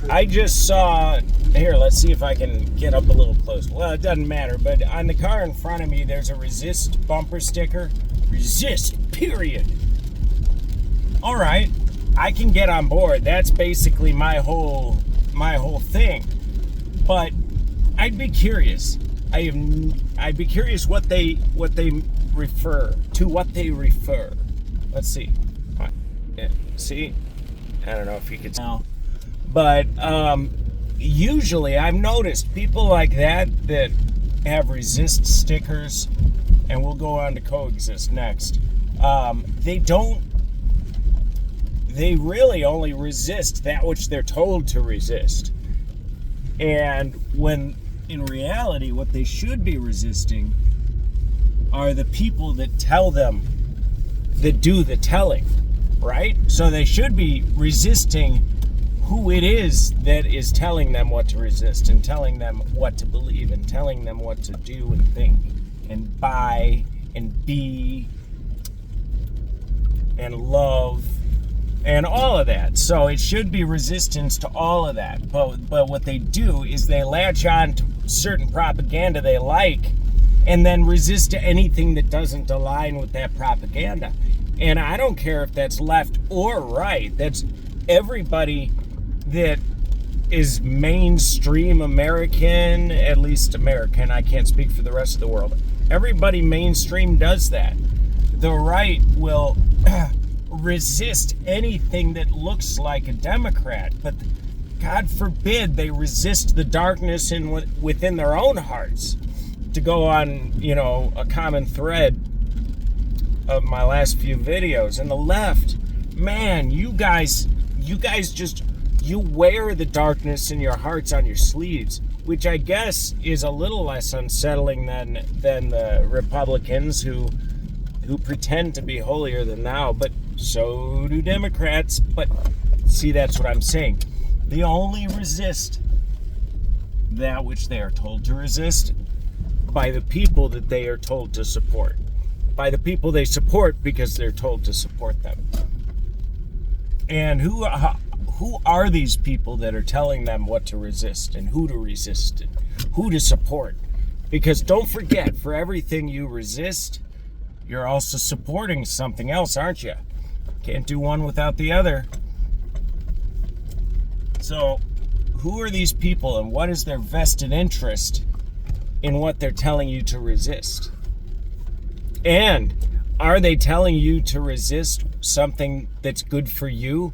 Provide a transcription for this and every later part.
I just saw, here, let's see if I can get up a little close. Well, it doesn't matter, but on the car in front of me, there's a resist bumper sticker. Resist, period. All right, I can get on board. That's basically my whole thing. But I'd be curious. I'd be curious what they refer. Let's see. Yeah, see? I don't know if you could tell. But usually I've noticed people like that have resist stickers, and we'll go on to coexist next. They really only resist that which they're told to resist. And when in reality, what they should be resisting are the people that tell them, that do the telling, right? So they should be resisting who it is that is telling them what to resist and telling them what to believe and telling them what to do and think and buy and be and love and all of that. So it should be resistance to all of that. But what they do is they latch on to certain propaganda they like and then resist to anything that doesn't align with that propaganda. And I don't care if that's left or right. That's everybody that is mainstream American, at least American. I can't speak for the rest of the world. Everybody mainstream does that. The right will resist anything that looks like a Democrat, but God forbid they resist the darkness within their own hearts. To go on, a common thread of my last few videos. And the left, man, you guys just, you wear the darkness in your hearts on your sleeves, which I guess is a little less unsettling than the Republicans who pretend to be holier than thou, but so do Democrats. But see, that's what I'm saying. They only resist that which they are told to resist by the people that they are told to support, by the people they support because they're told to support them. And who are these people that are telling them what to resist and who to resist and who to support? Because don't forget, for everything you resist, you're also supporting something else, aren't you? Can't do one without the other. So, who are these people and what is their vested interest in what they're telling you to resist? And are they telling you to resist something that's good for you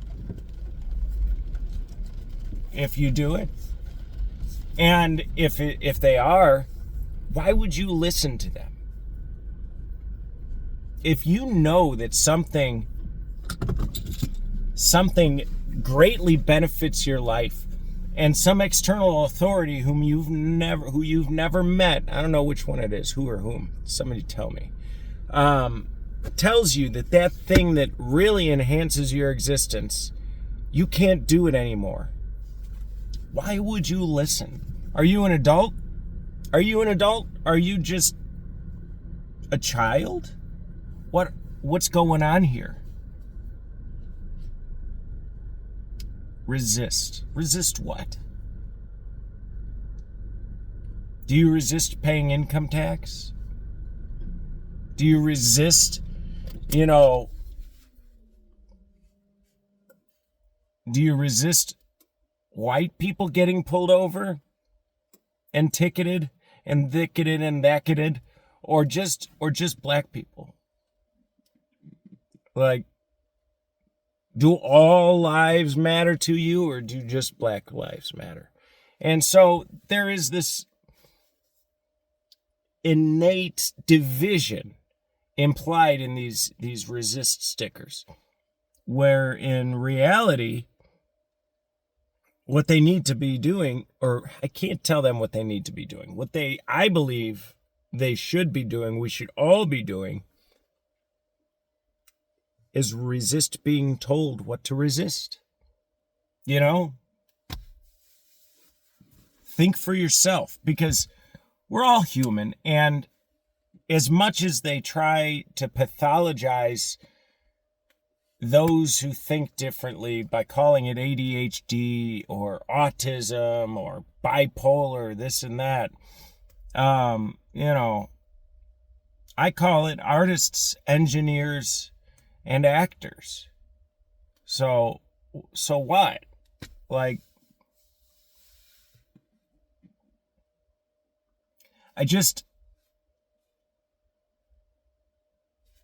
if you do it? And if they are, why would you listen to them? If you know that something greatly benefits your life, and some external authority who you've never met, I don't know which one it is, who or whom, somebody tell me, tells you that thing that really enhances your existence, you can't do it anymore. Why would you listen? Are you an adult? Are you an adult? Are you just a child? What's going on here? Resist. Resist what? Do you resist paying income tax? Do you resist, do you resist white people getting pulled over and ticketed and thicketed and thacketed, or just black people? Like, do all lives matter to you, or do just black lives matter? And so there is this innate division implied in these resist stickers, where in reality, what they need to be doing, or I can't tell them what they need to be doing, what I believe they should be doing, we should all be doing, is resist being told what to resist. Think for yourself, because we're all human, and as much as they try to pathologize those who think differently by calling it ADHD or autism or bipolar, this and that. You know, I call it artists, engineers, and actors. So what? Like,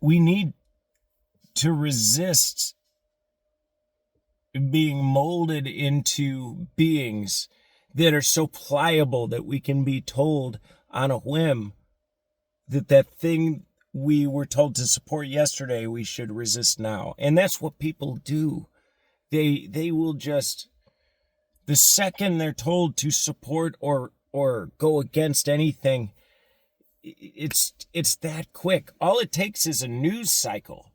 we need to resist being molded into beings that are so pliable that we can be told on a whim that thing we were told to support yesterday, we should resist now. And that's what people do. They will just, the second they're told to support or go against anything, it's that quick. All it takes is a news cycle,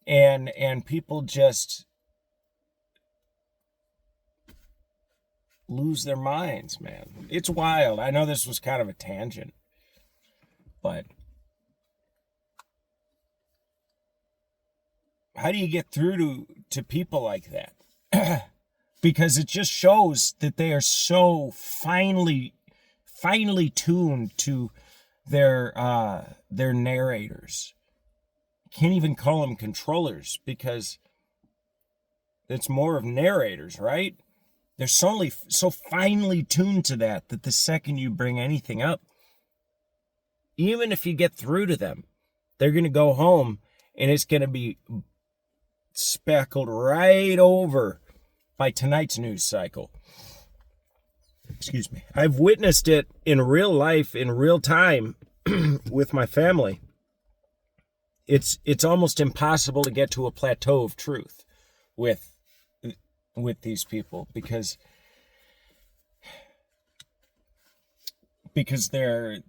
and people just lose their minds, man. It's wild. I know this was kind of a tangent, but how do you get through to people like that? Because it just shows that they are so finely tuned to their narrators. Can't even call them controllers, because it's more of narrators, right? They're so finely tuned to that the second you bring anything up, even if you get through to them, they're going to go home and it's going to be speckled right over by tonight's news cycle. Excuse me. I've witnessed it in real life, in real time, with my family. It's almost impossible to get to a plateau of truth with these people, because their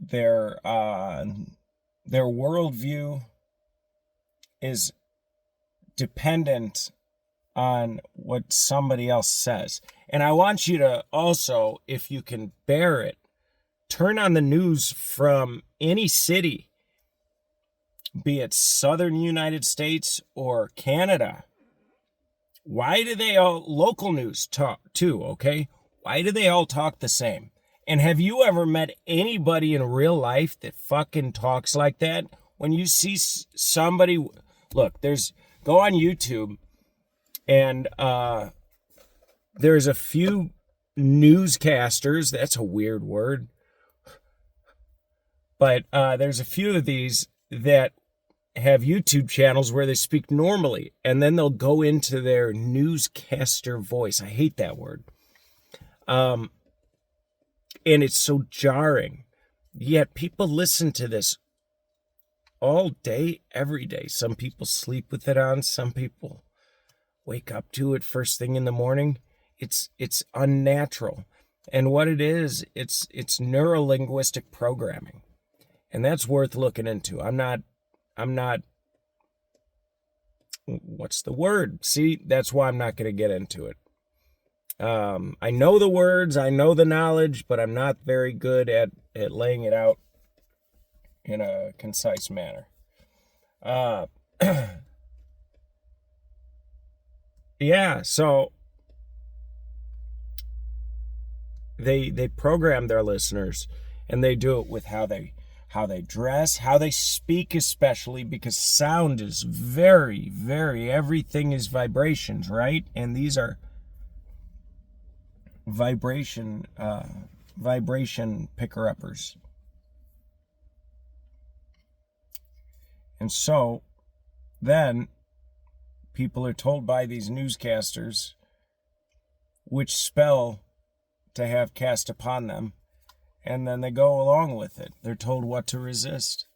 worldview is dependent on what somebody else says. And I want you to also, if you can bear it, turn on the news from any city, be it southern United States or Canada. Why do they all, local news talk too, okay? Why do they all talk the same? And have you ever met anybody in real life that fucking talks like that? When you see somebody, look, go on YouTube, and there's a few newscasters, that's a weird word, but there's a few of these that have YouTube channels where they speak normally, and then they'll go into their newscaster voice. I hate that word. And it's so jarring. Yet people listen to this all day, every day. Some people sleep with it on. Some people wake up to it first thing in the morning. It's unnatural. And what it is, it's neuro-linguistic programming. And that's worth looking into. I'm not, what's the word? See, that's why I'm not going to get into it. I know the words, I know the knowledge, but I'm not very good at laying it out in a concise manner. Yeah, so they program their listeners, and they do it with how they dress, how they speak, especially because sound is very, very, everything is vibrations, right? And these are vibration picker-uppers. And so then people are told by these newscasters which spell to have cast upon them, and then they go along with it. They're told what to resist.